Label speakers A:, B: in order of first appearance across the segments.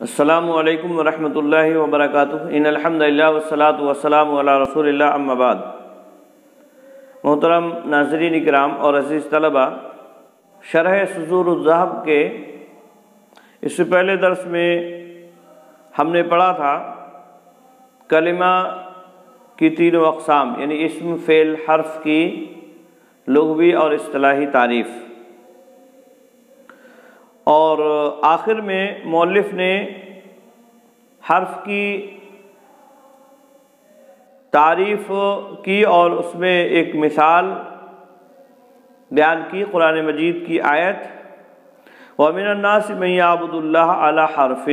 A: السلام علیکم ورحمۃ اللہ وبرکاتہ۔ ان الحمدللہ والصلاۃ والسلام علی رسول اللہ، اما بعد۔ محترم ناظرین کرام اور عزیز طلبہ، شرح صدور الذہب کے اس سے پہلے درس میں ہم نے پڑھا تھا کلمہ کی تینوں اقسام، یعنی اسم، فعل، حرف کی لغوی اور اصطلاحی تعریف، اور آخر میں مؤلف نے حرف کی تعریف کی اور اس میں ایک مثال بیان کی، قرآن مجید کی آیت وَمِنَ النَّاسِ مَن يَعْبُدُ اللَّهَ عَلَى حَرْفٍ،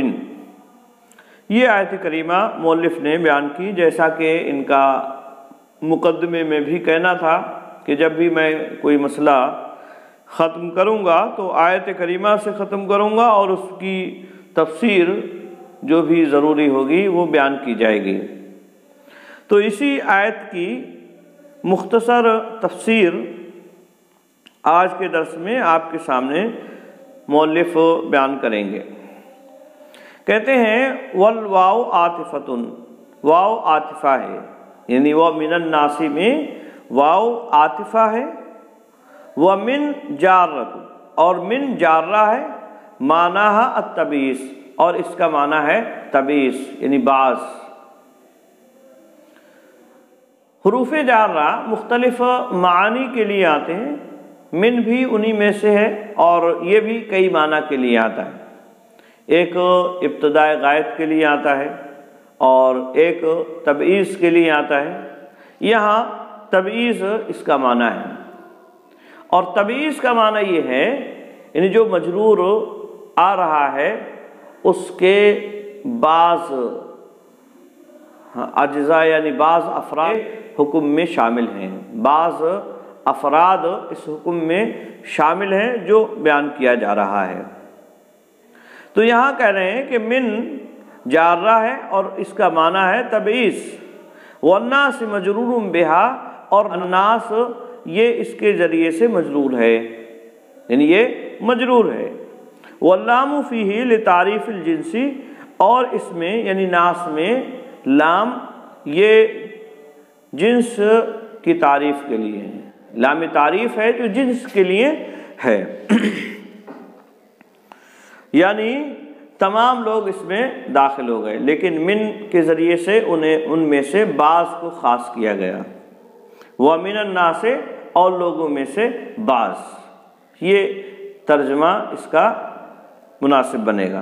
A: یہ آیت کریمہ مؤلف نے بیان کی۔ جیسا کہ ان کا مقدمے میں بھی کہنا تھا کہ جب بھی میں کوئی مسئلہ ختم کروں گا تو آیت کریمہ سے ختم کروں گا اور اس کی تفسیر جو بھی ضروری ہوگی وہ بیان کی جائے گی۔ تو اسی آیت کی مختصر تفسیر آج کے درس میں آپ کے سامنے مؤلف بیان کریں گے۔ کہتے ہیں والواو عاطفتن، واو عاطفہ ہے، یعنی وہ من الناس میں واو عاطفہ ہے، ومن جارۃ، اور من جارہ ہے، معناہا التبعیض، اور اس کا معنی ہے تبعیض یعنی بعض۔ حروف جارہ مختلف معانی کے لیے آتے ہیں، من بھی انہی میں سے ہے اور یہ بھی کئی معنی کے لیے آتا ہے۔ ایک ابتدائے غائب کے لیے آتا ہے اور ایک تبعیض کے لیے آتا ہے۔ یہاں تبعیض اس کا معنی ہے، اور تبعیض کا معنی یہ ہے یعنی جو مجرور آ رہا ہے اس کے بعض اجزاء یعنی بعض افراد حکم میں شامل ہیں، بعض افراد اس حکم میں شامل ہیں جو بیان کیا جا رہا ہے۔ تو یہاں کہہ رہے ہیں کہ من جارہ ہے اور اس کا معنی ہے تبعیض، والناس مجرور بہا، اور الناس یہ اس کے ذریعے سے مجرور ہے، یعنی یہ مجرور ہے۔ واللام فیہ لتعریف الجنسی، اور اس میں یعنی ناس میں لام یہ جنس کی تعریف کے لیے ہے، لام تعریف ہے جو جنس کے لیے ہے، یعنی تمام لوگ اس میں داخل ہو گئے، لیکن من کے ذریعے سے ان میں سے بعض کو خاص کیا گیا۔ وَمِنَ النَّاسِ، اور لوگوں میں سے بعض، یہ ترجمہ اس کا مناسب بنے گا۔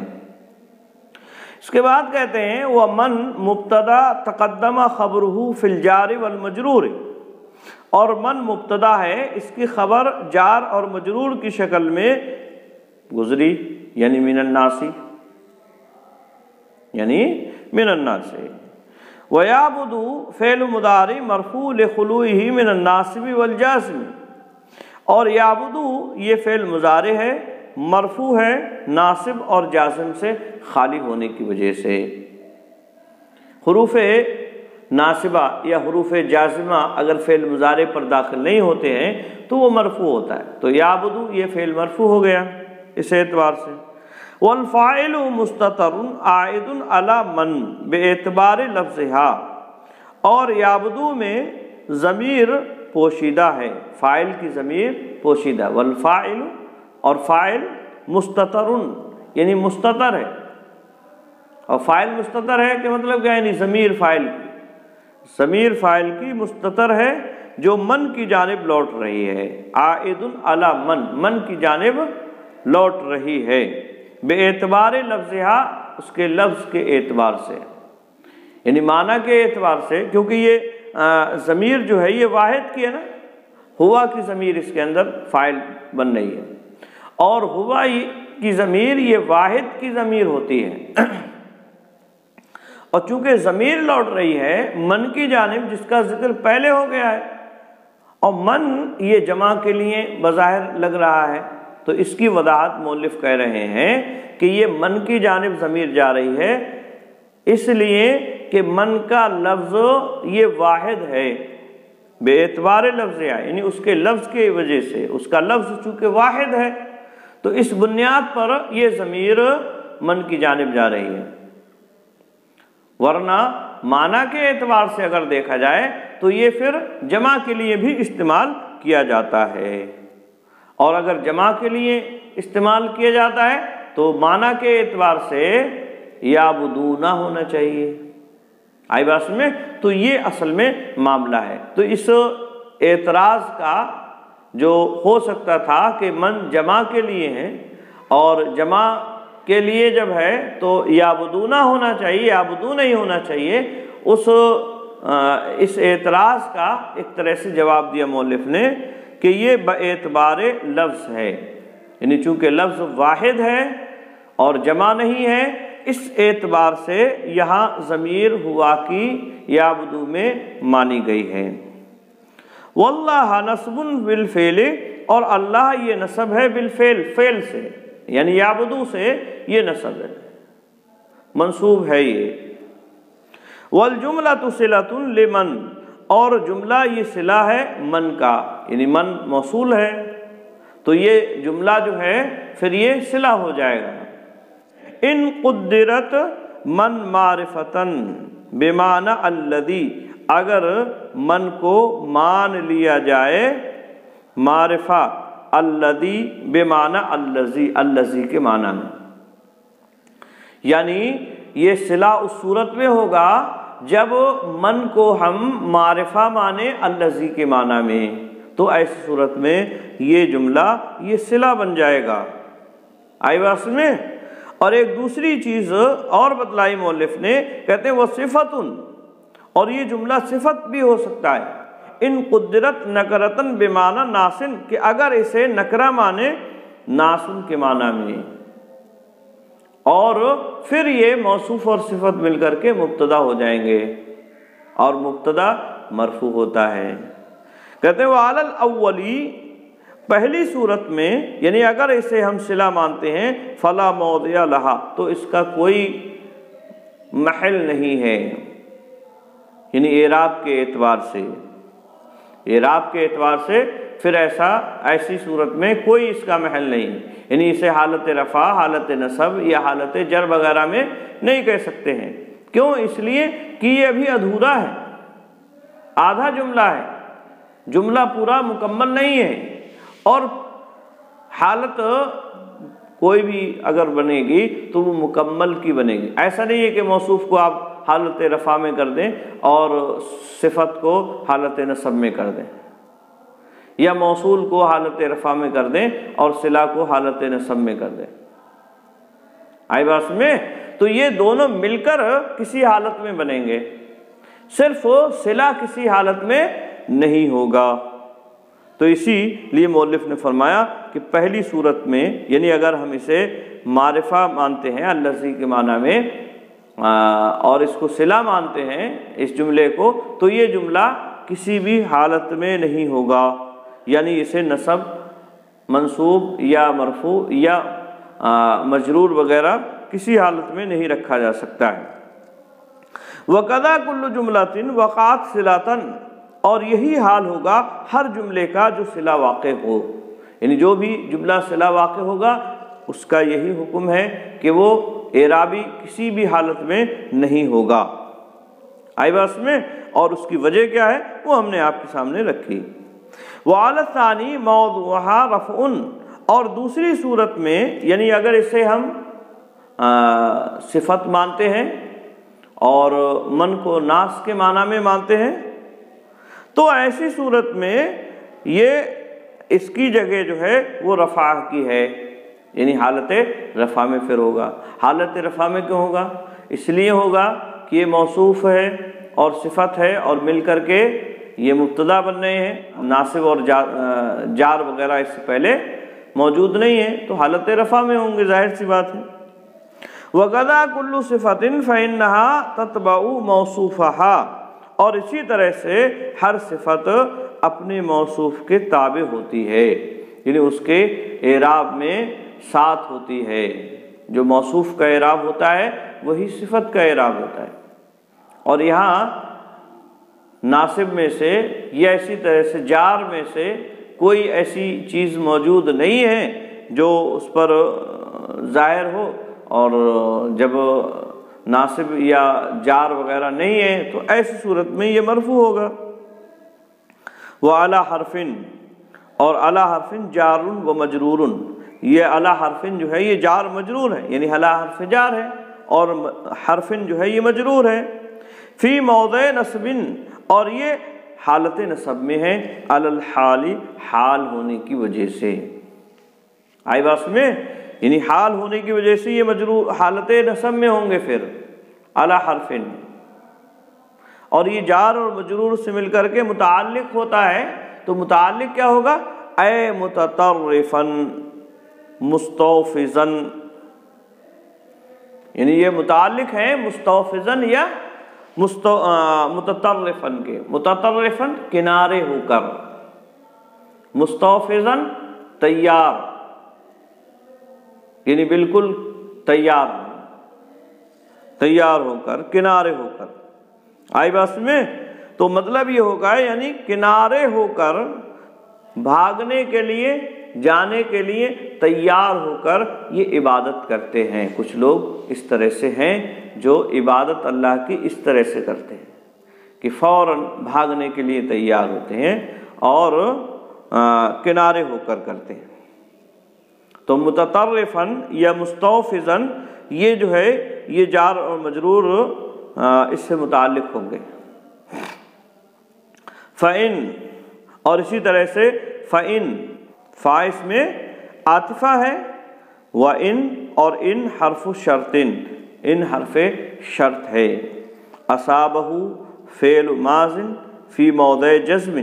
A: اس کے بعد کہتے ہیں وَمَن مبتدا تقدم خبرہ فی الجار والمجرور، اور من مبتدا ہے، اس کی خبر جار اور مجرور کی شکل میں گزری، یعنی من الناس، یعنی من الناس۔ وَيَعْبُدُ فعل مضارع مرفوع لخلوئہ من الناصب والجازم، اور یعبدو یہ فعل مضارع ہے، مرفوع ہے ناصب اور جازم سے خالی ہونے کی وجہ سے۔ حروف ناصبہ یا حروف جازمہ اگر فعل مضارع پر داخل نہیں ہوتے ہیں تو وہ مرفوع ہوتا ہے، تو یعبدو یہ فعل مرفوع ہو گیا اس اعتبار سے۔ والفاعل مستتر عائد علی من باعتبار لفظها، اور یعبدو میں ضمیر پوشیدہ ہے، فاعل کی ضمیر پوشیدہ، والفاعل، اور فاعل مستتر یعنی مستتر ہے، اور فاعل مستتر ہے کہ مطلب کیا، یعنی ضمیر فاعل کی مستتر ہے جو من کی جانب لوٹ رہی ہے، عائد علی من کی جانب لوٹ رہی ہے، بے اعتبار لفظها، اس کے لفظ کے اعتبار سے، یعنی معنی کے اعتبار سے، کیونکہ یہ ضمیر جو ہے یہ واحد کی ہے نا، ہوا کی ضمیر اس کے اندر فاعل بن رہی ہے، اور ہوا کی ضمیر یہ واحد کی ضمیر ہوتی ہے، اور چونکہ ضمیر لوٹ رہی ہے من کی جانب جس کا ذکر پہلے ہو گیا ہے، اور من یہ جمع کے لیے بظاہر لگ رہا ہے، تو اس کی وضاحت مؤلف کہہ رہے ہیں کہ یہ من کی جانب ضمیر جا رہی ہے اس لیے کہ من کا لفظ یہ واحد ہے، بے اعتبار لفظ ہے، یعنی اس کے لفظ کی وجہ سے، اس کا لفظ چونکہ واحد ہے تو اس بنیاد پر یہ ضمیر من کی جانب جا رہی ہے، ورنہ معنی کے اعتبار سے اگر دیکھا جائے تو یہ پھر جمع کے لیے بھی استعمال کیا جاتا ہے، اور اگر جمع کے لیے استعمال کیا جاتا ہے تو معنی کے اعتبار سے یعبدون ہونا چاہیے۔ آئی بات سمجھ میں؟ تو یہ اصل میں معاملہ ہے۔ تو اس اعتراض کا جو ہو سکتا تھا کہ من جمع کے لیے ہے اور جمع کے لیے جب ہے تو یعبدون ہونا چاہیے، یعبدون نہیں ہونا چاہیے، اس اعتراض کا ایک طرح سے جواب دیا مؤلف نے کہ یہ باعتبار لفظ ہے، یعنی چونکہ لفظ واحد ہے اور جمع نہیں ہے، اس اعتبار سے یہاں ضمیر ہوا کی یعبدو میں مانی گئی ہے۔ واللہ نصب بالفعل، اور اللہ یہ نصب ہے بالفعل، فعل سے، یعنی یعبدو سے یہ نصب ہے، منصوب ہے یہ۔ والجملۃ صلۃ لمن، اور جملہ یہ صلہ ہے من کا، یعنی من موصول ہے تو یہ جملہ جو ہے پھر یہ صلہ ہو جائے گا۔ ان قدرت من معرفتن بمعنی الذی، اگر من کو مان لیا جائے معرفہ الذی بمعنی الذی، الذی کے معنی میں، یعنی یہ صلہ اس صورت میں ہوگا جب من کو ہم معرفہ مانے الذی کے معنی میں، تو ایسی صورت میں یہ جملہ یہ صلہ بن جائے گا۔ آئی بات میں؟ اور ایک دوسری چیز اور بتلائی مؤلف نے، کہتے ہیں وہ صفتن، اور یہ جملہ صفت بھی ہو سکتا ہے، ان قدرت نکرتن بمعنی ناسن، کہ اگر اسے نکرہ مانے ناسن کے معنی میں، اور پھر یہ موصوف اور صفت مل کر کے مبتدا ہو جائیں گے، اور مبتدا مرفوع ہوتا ہے۔ کہتے ہیں وعلی الاولی، پہلی صورت میں، یعنی اگر اسے ہم صلہ مانتے ہیں فلا موضع لہا، تو اس کا کوئی محل نہیں ہے، یعنی اعراب کے اعتبار سے، اعراب کے اعتبار سے پھر ایسی صورت میں کوئی اس کا محل نہیں، یعنی اسے حالت رفع، حالت نصب یا حالت جر وغیرہ میں نہیں کہہ سکتے ہیں۔ کیوں؟ اس لیے کہ یہ ابھی ادھورا ہے، آدھا جملہ ہے، جملہ پورا مکمل نہیں ہے، اور حالت کوئی بھی اگر بنے گی تو وہ مکمل کی بنے گی۔ ایسا نہیں ہے کہ موصوف کو آپ حالت رفع میں کر دیں اور صفت کو حالت نصب میں کر دیں، یا موصول کو حالت رفع میں کر دیں اور صلہ کو حالت نصب میں کر دیں۔ آئی بات میں؟ تو یہ دونوں مل کر کسی حالت میں بنیں گے، صرف صلہ کسی حالت میں نہیں ہوگا۔ تو اسی لیے مؤلف نے فرمایا کہ پہلی صورت میں، یعنی اگر ہم اسے معرفہ مانتے ہیں الذی کے معنی میں، اور اس کو صلہ مانتے ہیں اس جملے کو، تو یہ جملہ کسی بھی حالت میں نہیں ہوگا، یعنی اسے نصب، منصوب یا مرفوع یا مجرور وغیرہ کسی حالت میں نہیں رکھا جا سکتا ہے۔ وَقَذَا كُلُّ جُمْلَةٍ وَقَعَتْ صِلَةً، اور یہی حال ہوگا ہر جملے کا جو صلہ واقع ہو، یعنی جو بھی جملہ صلہ واقع ہوگا اس کا یہی حکم ہے کہ وہ اعرابی کسی بھی حالت میں نہیں ہوگا۔ آئی بات میں؟ اور اس کی وجہ کیا ہے وہ ہم نے آپ کے سامنے رکھی۔ وعلی الثانی موضوعها رفع، اور دوسری صورت میں، یعنی اگر اسے ہم صفت مانتے ہیں اور من کو ناس کے معنی میں مانتے ہیں، تو ایسی صورت میں یہ اس کی جگہ جو ہے وہ رفع کی ہے، یعنی حالت رفع میں پھر ہوگا۔ حالت رفع میں کیوں ہوگا؟ اس لیے ہوگا کہ یہ موصوف ہے اور صفت ہے اور مل کر کے یہ مبتدا بن رہے ہیں، ناصب اور جار وغیرہ اس سے پہلے موجود نہیں ہے، تو حالت رفع میں ہوں گے، ظاہر سی بات ہے۔ وَقَذَا كُلُّ صِفَةٍ فَإِنَّهَا تَتْبَعُ مَوْصُوفَهَا، اور اسی طرح سے ہر صفت اپنے موصوف کے تابع ہوتی ہے، یعنی اس کے اعراب میں ساتھ ہوتی ہے، جو موصوف کا اعراب ہوتا ہے وہی صفت کا اعراب ہوتا ہے۔ اور یہاں ناصب میں سے یا اسی طرح سے جار میں سے کوئی ایسی چیز موجود نہیں ہے جو اس پر ظاہر ہو اور جب ناصب یا جار وغیرہ نہیں ہے تو ایسی صورت میں یہ مرفوع ہوگا۔ وَعَلَى حَرْفٍ، اور علی حرف جار و مجرور، یہ علی حرف جو ہے یہ جار مجرور ہے، یعنی علی حرف جار ہے، اور حرف جو ہے یہ مجرور ہے۔ فی موضع نصب، اور یہ حالت نصب میں ہے، علی الحال، حال ہونے کی وجہ سے۔ آئی بات میں، یعنی حال ہونے کی وجہ سے یہ مجرور حالت نصب میں ہوں گے پھر علی حرف، اور یہ جار اور مجرور سے مل کر کے متعلق ہوتا ہے، تو متعلق کیا ہوگا؟ اے متطرفا مستوفزا، یعنی یہ متعلق ہے مستوفزا یا متطرفا کے، متطرفا کنارے ہو کر، مستوفزا تیار، یعنی بالکل تیار ہو کر، کنارے ہو کر۔ آئی بات میں؟ تو مطلب یہ ہوگا یعنی کنارے ہو کر، بھاگنے کے لیے، جانے کے لیے تیار ہو کر یہ عبادت کرتے ہیں۔ کچھ لوگ اس طرح سے ہیں جو عبادت اللہ کی اس طرح سے کرتے ہیں کہ فوراً بھاگنے کے لیے تیار ہوتے ہیں اور کنارے ہو کر کرتے ہیں۔ تو متطرفاً یا مستوفزاً یہ جو ہے یہ جار اور مجرور اس سے متعلق ہوں گے۔ فَإِن، اور اسی طرح سے فَإِن، فا اس میں عاطفہ ہے، وَإِن، اور ان حرف شرط، ان حرف شرط ہے۔ اصابہ فعل ماض فی موضع جزم،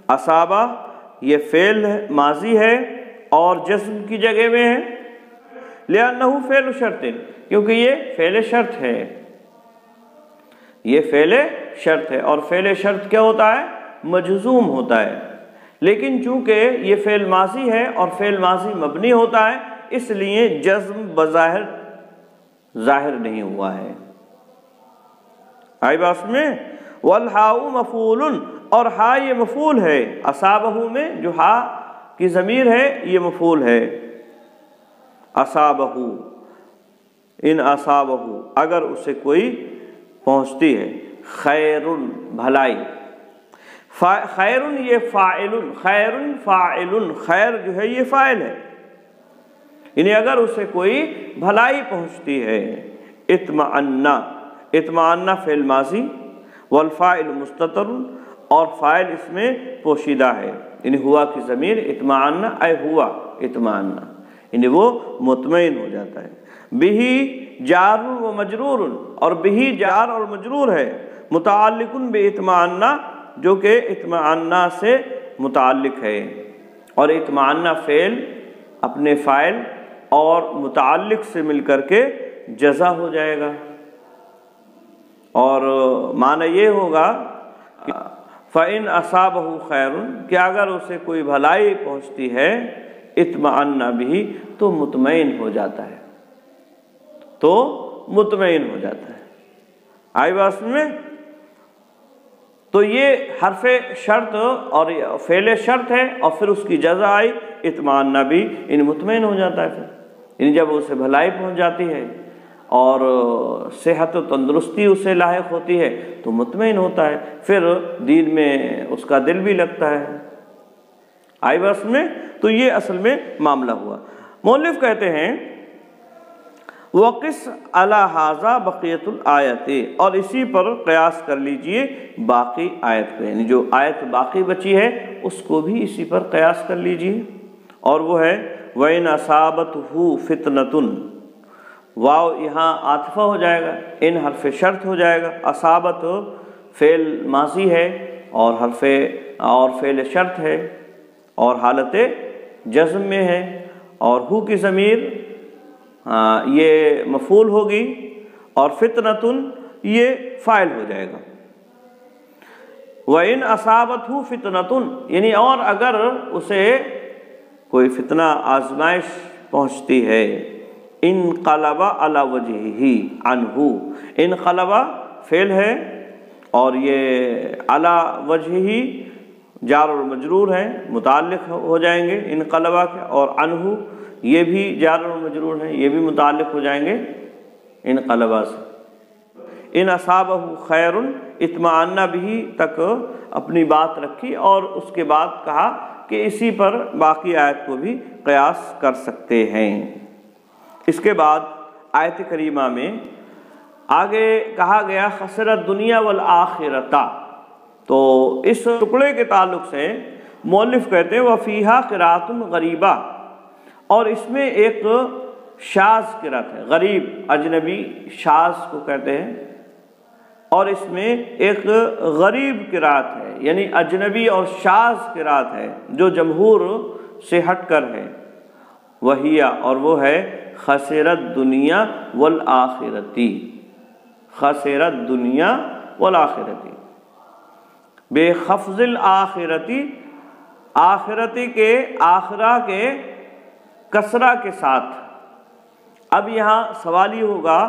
A: اصابہ یہ فعل ماضی ہے اور جزم کی جگہ میں ہے، لأنہ فعل شرط، کیونکہ یہ فعل شرط ہے، یہ فعل شرط ہے، اور فعل شرط کیا ہوتا ہے؟ مجزوم ہوتا ہے، لیکن چونکہ یہ فعل ماضی ہے اور فعل ماضی مبنی ہوتا ہے، اس لیے جزم بظاہر ظاہر نہیں ہوا ہے۔ آئی بات میں؟ والہاء مفعول، اور ہا یہ مفعول ہے، اصابہ میں جو ہا کی ضمیر ہے یہ مفعول ہے۔ اصابہ، ان اصابہ، اگر اسے کوئی پہنچتی ہے، خیر بھلائی، خیر یہ فاعل، خیر فاعل، خیر جو ہے یہ فاعل ہے، یعنی اگر اسے کوئی بھلائی پہنچتی ہے۔ اطمأن، اطمأن فعل ماضی، والفاعل مستتر، اور فاعل اس میں پوشیدہ ہے، یعنی ہوا کی ضمیر اطمأن، اے ہوا اطمأن، یعنی وہ مطمئن ہو جاتا ہے۔ بہی جار و مجرور، اور بہی جار اور مجرور ہے، متعلق باطمأن، جو کہ اطمأن سے متعلق ہے، اور اطمأن فعل اپنے فاعل اور متعلق سے مل کر کے جزا ہو جائے گا، اور معنی یہ ہوگا کہ فَإِنْ أَصَابَهُ خَيْرٌ، کہ اگر اسے کوئی بھلائی پہنچتی ہے، اطمأن بِهِ، تو مطمئن ہو جاتا ہے، تو مطمئن ہو جاتا ہے۔ آئی بات میں؟ تو یہ حرف شرط اور فعل شرط ہے، اور پھر اس کی جزا آئی اطمئن بھی، یعنی مطمئن ہو جاتا ہے پھر، یعنی جب اسے بھلائی پہنچ جاتی ہے اور صحت و تندرستی اسے لاحق ہوتی ہے تو مطمئن ہوتا ہے، پھر دین میں اس کا دل بھی لگتا ہے۔ آئی بس میں؟ تو یہ اصل میں معاملہ ہوا۔ مؤلف کہتے ہیں وَقِسْ عَلَى هَذَا بَقِيَّةُ الْآيَةِ، اور اسی پر قیاس کر لیجئے باقی آیت کو، یعنی جو آیت باقی بچی ہے اس کو بھی اسی پر قیاس کر لیجئے، اور وہ ہے وَإِنْ أَصَابَتْهُ فِتْنَةٌ، واو یہاں عاطفہ ہو جائے گا، ان حرف شرط ہو جائے گا، اصابت فعل ماضی ہے اور فعل شرط ہے اور حالت جزم میں ہے، اور ہو کی ضمیر یہ مفعول ہوگی، اور فتنتن یہ فاعل ہو جائے گا۔ وَإِنْ أَصَابَتْهُ فِتْنَةٌ، یعنی اور اگر اسے کوئی فتنہ آزمائش پہنچتی ہے، انقلب علی وجہہ عنہ، انقلب فعل ہے اور یہ علی وجہہ جار اور مجرور ہیں، متعلق ہو جائیں گے انقلبہ کے، اور عنہ یہ بھی جار اور مجرور ہیں، یہ بھی متعلق ہو جائیں گے انقلبہ سے۔ ان اصابہ خیر اطمأن بہ تک اپنی بات رکھی، اور اس کے بعد کہا کہ اسی پر باقی آیت کو بھی قیاس کر سکتے ہیں۔ اس کے بعد آیت کریمہ میں آگے کہا گیا خسر الدنیا والآخرۃ، تو اس ٹکڑے کے تعلق سے مؤلف کہتے ہیں وفیہا قراءۃ غریبہ، اور اس میں ایک شاذ قراءت ہے، غریب اجنبی شاذ کو کہتے ہیں، اور اس میں ایک غریب قراءت ہے، یعنی اجنبی اور شاذ قراءت ہے جو جمہور سے ہٹ کر ہے، وہی اور وہ ہے خسر الدنیا والآخرتی، خسر الدنیا والآخرتی بے خفض الآخرتی، آخرتی کے آخرہ کے کسرہ کے ساتھ۔ اب یہاں سوال یہ ہوگا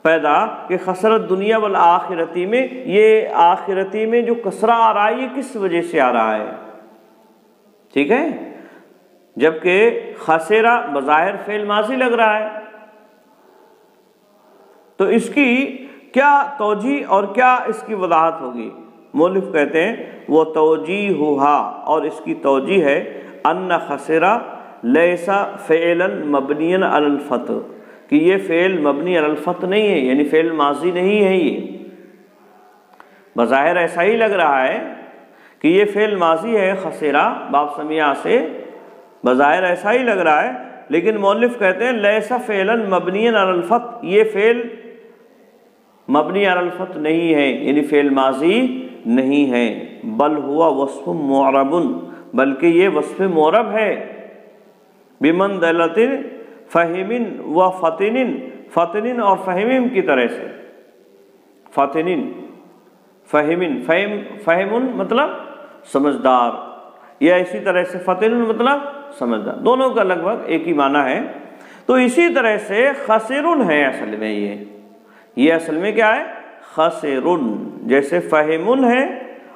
A: پیدا کہ خسرت دنیا والآخرتی میں، یہ آخرتی میں جو کسرہ آ رہا ہے یہ کس وجہ سے آ رہا ہے؟ ٹھیک ہے، جبکہ خسرہ بظاہر فعل ماضی لگ رہا ہے، تو اس کی کیا توجیہ اور کیا اس کی وضاحت ہوگی؟ مؤلف کہتے ہیں وہ توجیہھا، اور اس کی توجیہ ہے ان خسرہ لیس فعلا مبنیا علی الفتح، کہ یہ فعل مبنی علی الفتح نہیں ہے، یعنی فعل ماضی نہیں ہے، یہ بظاہر ایسا ہی لگ رہا ہے کہ یہ فعل ماضی ہے خسرہ باب سمیہ سے، بظاہر ایسا ہی لگ رہا ہے، لیکن مؤلف کہتے ہیں لیس فعلا مبنیا علی الفتح، یہ فعل مبنی علی الفتح نہیں ہے، یعنی فعل ماضی نہیں ہے، بل ہوا وصف معرب، بلکہ یہ وصف معرب ہے، بمنزلۃ فہم و فتن، فتن اور فہم کی طرح سے، فتن فہم مطلب سمجھدار، یا اسی طرح سے فتن مطلب سمجھدار، دونوں کا لگ بھگ ایک ہی معنی ہے۔ تو اسی طرح سے خسرن ہے اصل میں، یہ اصل میں کیا ہے؟ خسرن، جیسے فہمن ہے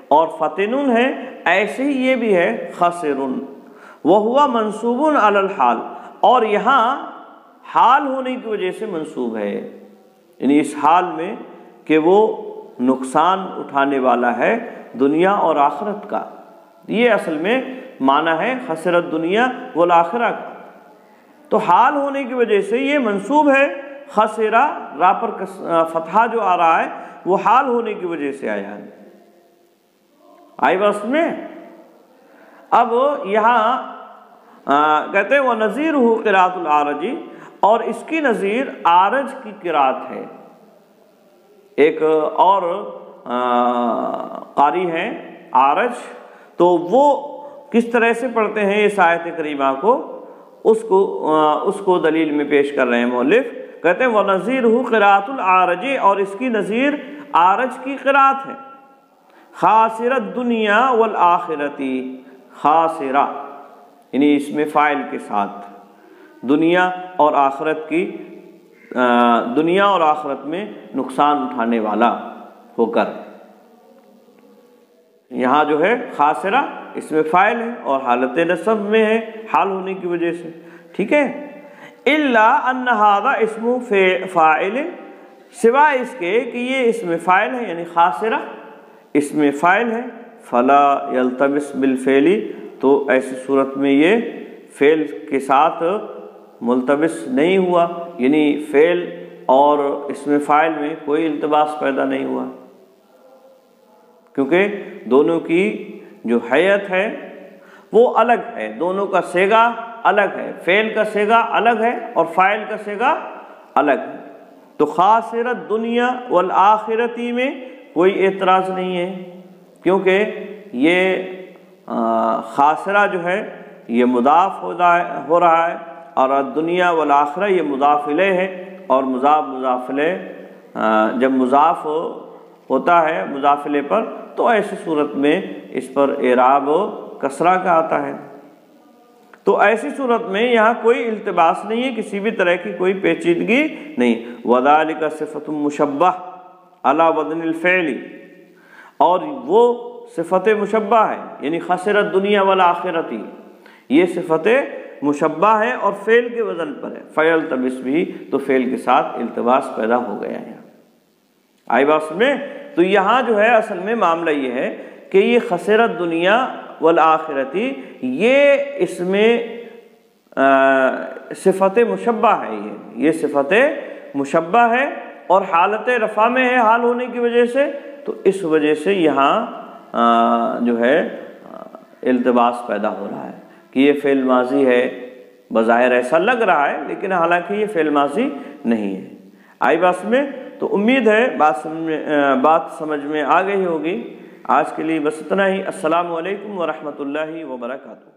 A: اور فتنن ہے، ایسے ہی یہ بھی ہے خسرن، وہو منصوب علی الحال، اور یہاں حال ہونے کی وجہ سے منصوب ہے، یعنی اس حال میں کہ وہ نقصان اٹھانے والا ہے دنیا اور آخرت کا، یہ اصل میں معنی ہے خسرت دنیا والآخرہ کا، تو حال ہونے کی وجہ سے یہ منصوب ہے، خسرہ را پر فتحہ جو آ رہا ہے وہ حال ہونے کی وجہ سے آیا ہے، آئی بس میں۔ اب یہاں کہتے ہیں وَنَظِيرُهُ قِرَاءَةُ الْأَعْرَجِ، اور اس کی نظیر آرج کی قرات ہے، ایک اور قاری ہیں آرج، تو وہ کس طرح سے پڑھتے ہیں اس آیت کریمہ کو، اس کو دلیل میں پیش کر رہے ہیں مؤلف، کہتے ہیں وَنَظِيرُهُ قِرَاءَةُ الْأَعْرَجِ، اور اس کی نظیر آرج کی قرات ہے، خاسر الدنیا والآخرتی، خاسرہ یعنی اس میں فاعل کے ساتھ، دنیا اور آخرت کی، دنیا اور آخرت میں نقصان اٹھانے والا ہو کر، یہاں جو ہے خاسرہ اس میں فاعل ہے اور حالت نصب میں ہے، حال ہونے کی وجہ سے، ٹھیک ہے۔ الا ان ھذا اسم فاعل، سوائے اس کے کہ یہ اسم فاعل ہے، یعنی خاسرہ اسم فاعل ہے، فلا یلتبس بالفعل، تو ایسی صورت میں یہ فعل کے ساتھ ملتبس نہیں ہوا، یعنی فعل اور اسم فاعل میں کوئی التباس پیدا نہیں ہوا، کیونکہ دونوں کی جو حیت ہے وہ الگ ہے، دونوں کا صیغہ الگ ہے، فعل کا صیغہ الگ ہے اور فاعل کا صیغہ الگ ہے، تو خاسرت دنیا والآخرتی میں کوئی اعتراض نہیں ہے، کیونکہ یہ خاسرہ جو ہے یہ مضاف ہو رہا ہے، اور دنیا والآخرہ یہ مضاف الیہ ہے، اور مضاف الیہ جب مضاف ہوتا ہے مضاف الیہ پر، تو ایسی صورت میں اس پر اعراب کسرہ کا آتا ہے، تو ایسی صورت میں یہاں کوئی التباس نہیں ہے، کسی بھی طرح کی کوئی پیچیدگی نہیں۔ وَذَلِكَ صِفَةٌ مُشَبَّهٌ عَلَى وَزْنِ الْفِعْلِ، اور وہ صفت مشبہ ہے، یعنی خسرت دنیا والآخرتی، یہ صفت مشبہ ہے اور فعل کے وزن پر ہے، فیلتبس بھی تو فعل کے ساتھ التباس پیدا ہو گیا ہے۔ آئی بات میں؟ تو یہاں جو ہے اصل میں معاملہ یہ ہے کہ یہ خسرت دنیا والآخرتی، یہ اس میں صفت مشبہ ہے، یہ صفت مشبہ ہے اور حالت رفع میں ہے حال ہونے کی وجہ سے، تو اس وجہ سے یہاں جو ہے التباس پیدا ہو رہا ہے کہ یہ فعل ماضی ہے، بظاہر ایسا لگ رہا ہے لیکن حالانکہ یہ فعل ماضی نہیں ہے۔ آئی بات میں؟ تو امید ہے بات سمجھ میں آ گئی ہوگی۔ آج کے لیے بس اتنا ہی۔ السلام علیکم ورحمۃ اللہ وبرکاتہ۔